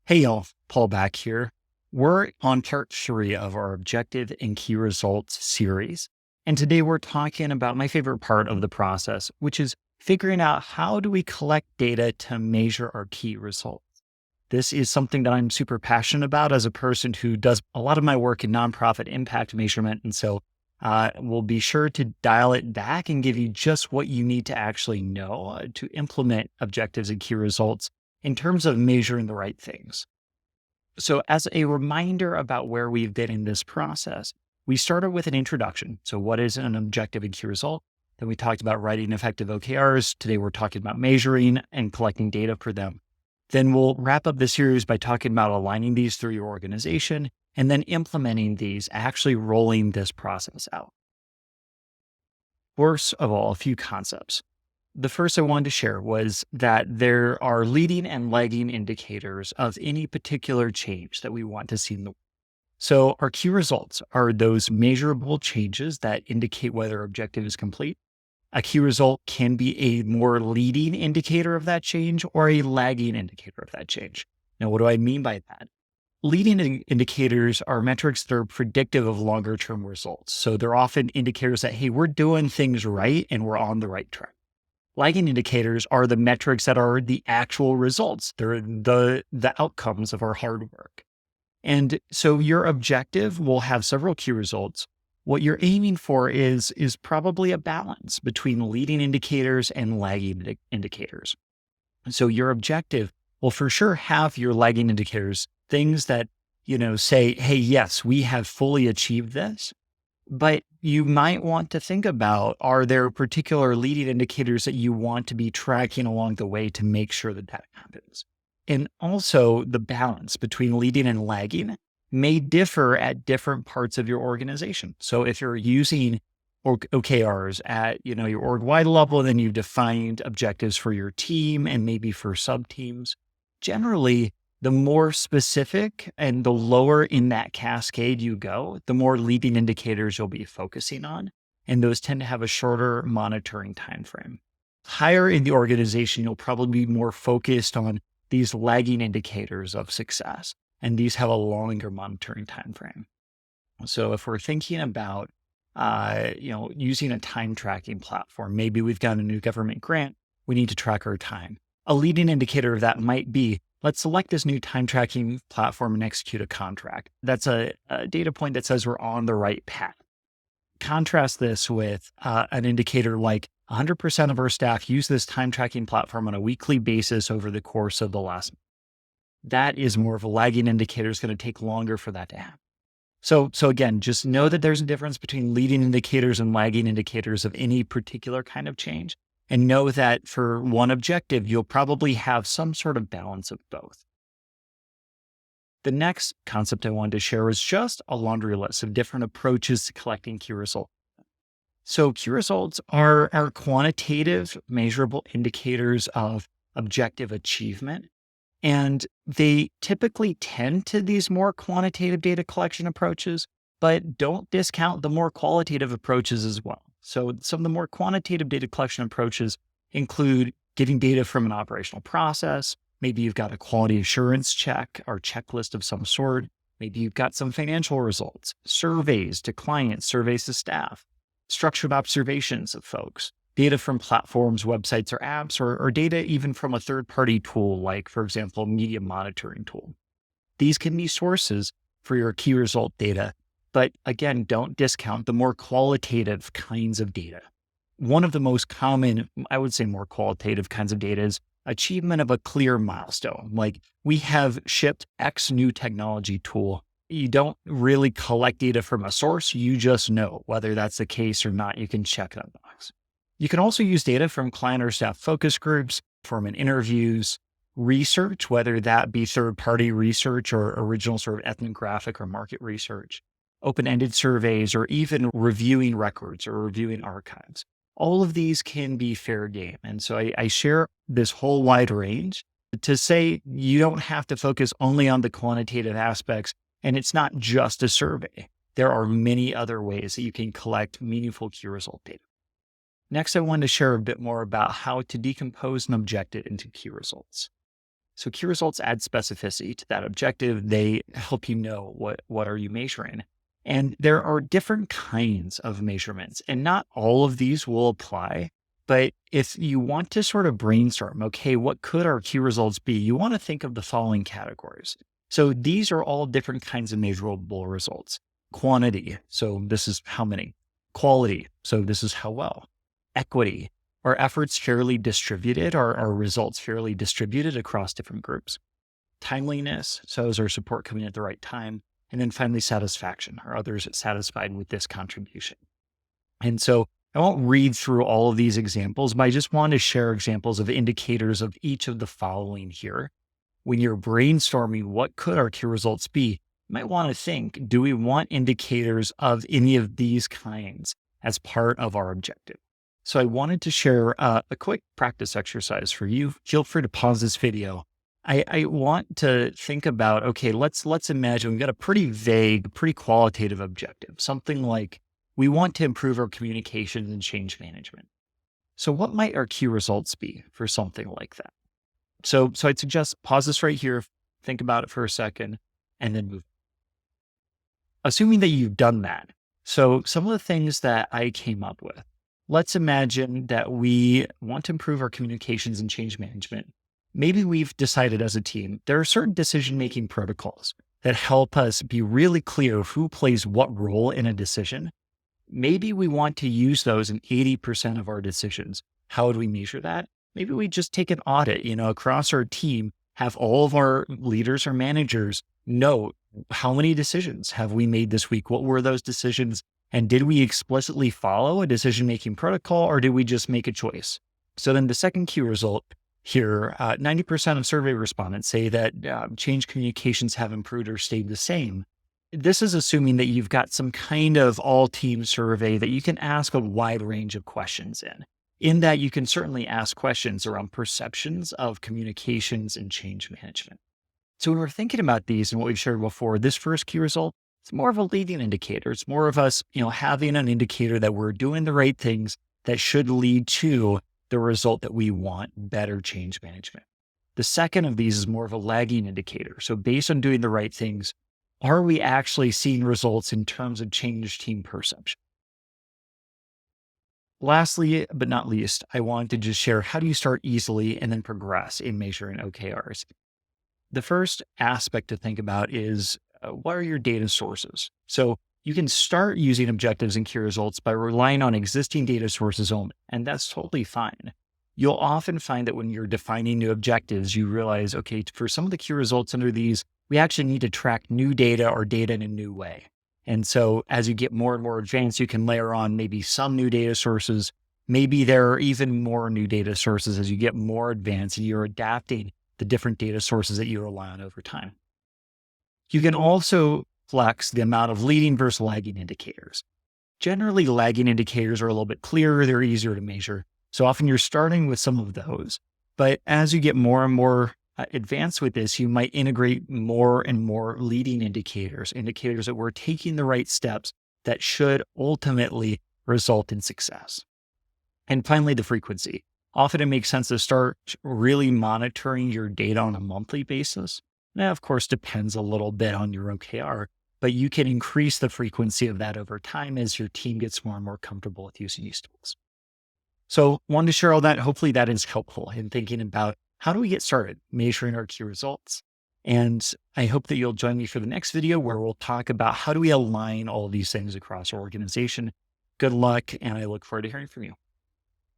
Hey y'all, Paul back here. We're on part 3 of our Objective and Key Results series. And today we're talking about my favorite part of the process, which is figuring out how do we collect data to measure our key results. This is something that I'm super passionate about as a person who does a lot of my work in nonprofit impact measurement. And so we'll be sure to dial it back and give you just what you need to actually know to implement objectives and key results in terms of measuring the right things. So as a reminder about where we've been in this process, we started with an introduction. So what is an objective and key result? Then we talked about writing effective OKRs. Today we're talking about measuring and collecting data for them. Then we'll wrap up the series by talking about aligning these through your organization and then implementing these, actually rolling this process out. First of all, a few concepts. The first I wanted to share was that there are leading and lagging indicators of any particular change that we want to see in the world. So our key results are those measurable changes that indicate whether objective is complete. A key result can be a more leading indicator of that change or a lagging indicator of that change. Now, what do I mean by that? Leading indicators are metrics that are predictive of longer term results. So they're often indicators that, hey, we're doing things right and we're on the right track. Lagging indicators are the metrics that are the actual results. They're the outcomes of our hard work. And so your objective will have several key results. What you're aiming for is probably a balance between leading indicators and lagging indicators. So your objective will for sure have your lagging indicators, things that, say, hey, yes, we have fully achieved this. But you might want to think about, are there particular leading indicators that you want to be tracking along the way to make sure that that happens? And also the balance between leading and lagging may differ at different parts of your organization. So if you're using OKRs at, your org-wide level, then you've defined objectives for your team and maybe for sub-teams. Generally, the more specific and the lower in that cascade you go, the more leading indicators you'll be focusing on. And those tend to have a shorter monitoring timeframe. Higher in the organization, you'll probably be more focused on these lagging indicators of success. And these have a longer monitoring timeframe. So if we're thinking about, using a time tracking platform, maybe we've got a new government grant, we need to track our time. A leading indicator of that might be, let's select this new time tracking platform and execute a contract. That's a data point that says we're on the right path. Contrast this with an indicator like 100% of our staff use this time tracking platform on a weekly basis over the course of the last month. That is more of a lagging indicator. It's going to take longer for that to happen. So again, just know that there's a difference between leading indicators and lagging indicators of any particular kind of change. And know that for one objective, you'll probably have some sort of balance of both. The next concept I wanted to share was just a laundry list of different approaches to collecting key results. So key results are our quantitative, measurable indicators of objective achievement. And they typically tend to these more quantitative data collection approaches, but don't discount the more qualitative approaches as well. So some of the more quantitative data collection approaches include getting data from an operational process. Maybe you've got a quality assurance check or checklist of some sort. Maybe you've got some financial results, surveys to clients, surveys to staff, structured observations of folks, data from platforms, websites, or apps, or data even from a third-party tool, like, for example, media monitoring tool. These can be sources for your key result data. But again, don't discount the more qualitative kinds of data. One of the most common, I would say more qualitative kinds of data is achievement of a clear milestone. Like, we have shipped X new technology tool. You don't really collect data from a source. You just know whether that's the case or not. You can check that box. You can also use data from client or staff focus groups, from interviews, research, whether that be third-party research or original sort of ethnographic or market research, open-ended surveys, or even reviewing records or reviewing archives. All of these can be fair game. And so I share this whole wide range to say you don't have to focus only on the quantitative aspects, and it's not just a survey. There are many other ways that you can collect meaningful key result data. Next, I wanted to share a bit more about how to decompose an objective into key results. So key results add specificity to that objective. They help you know what are you measuring. And there are different kinds of measurements, and not all of these will apply. But if you want to sort of brainstorm, okay, what could our key results be? You want to think of the following categories. So these are all different kinds of measurable results. Quantity. So this is how many. Quality. So this is how well. Equity. Are efforts fairly distributed? Are results fairly distributed across different groups? Timeliness. So is our support coming at the right time? And then finally, satisfaction. Are others satisfied with this contribution? And so I won't read through all of these examples, but I just want to share examples of indicators of each of the following here. When you're brainstorming, what could our key results be? You might want to think, do we want indicators of any of these kinds as part of our objective? So I wanted to share a quick practice exercise for you. Feel free to pause this video. I want to think about, okay, let's imagine we've got a pretty vague, pretty qualitative objective, something like we want to improve our communications and change management. So what might our key results be for something like that? So I'd suggest pause this right here, think about it for a second, and then move. Assuming that you've done that. So some of the things that I came up with, let's imagine that we want to improve our communications and change management. Maybe we've decided as a team, there are certain decision-making protocols that help us be really clear of who plays what role in a decision. Maybe we want to use those in 80% of our decisions. How would we measure that? Maybe we just take an audit, across our team, have all of our leaders or managers note how many decisions have we made this week? What were those decisions? And did we explicitly follow a decision-making protocol, or did we just make a choice? So then the second key result here, 90% of survey respondents say that change communications have improved or stayed the same. This is assuming that you've got some kind of all-team survey that you can ask a wide range of questions in. In that, you can certainly ask questions around perceptions of communications and change management. So when we're thinking about these and what we've shared before, this first key result, it's more of a leading indicator. It's more of us, having an indicator that we're doing the right things that should lead to the result that we want, better change management. The second of these is more of a lagging indicator. So based on doing the right things, are we actually seeing results in terms of change team perception? Lastly, but not least, I wanted to just share how do you start easily and then progress in measuring OKRs. The first aspect to think about is what are your data sources? So you can start using objectives and key results by relying on existing data sources only, and that's totally fine. You'll often find that when you're defining new objectives, you realize, okay, for some of the key results under these, we actually need to track new data or data in a new way. And so as you get more and more advanced, you can layer on maybe some new data sources. Maybe there are even more new data sources as you get more advanced and you're adapting the different data sources that you rely on over time. You can also flex the amount of leading versus lagging indicators. Generally, lagging indicators are a little bit clearer. They're easier to measure. So often you're starting with some of those. But as you get more and more advanced with this, you might integrate more and more leading indicators that we're taking the right steps that should ultimately result in success. And finally, the frequency. Often it makes sense to start really monitoring your data on a monthly basis. That, of course, depends a little bit on your OKR, but you can increase the frequency of that over time as your team gets more and more comfortable with using these tools. So wanted to share all that. Hopefully that is helpful in thinking about how do we get started measuring our key results. And I hope that you'll join me for the next video where we'll talk about how do we align all of these things across our organization. Good luck, and I look forward to hearing from you.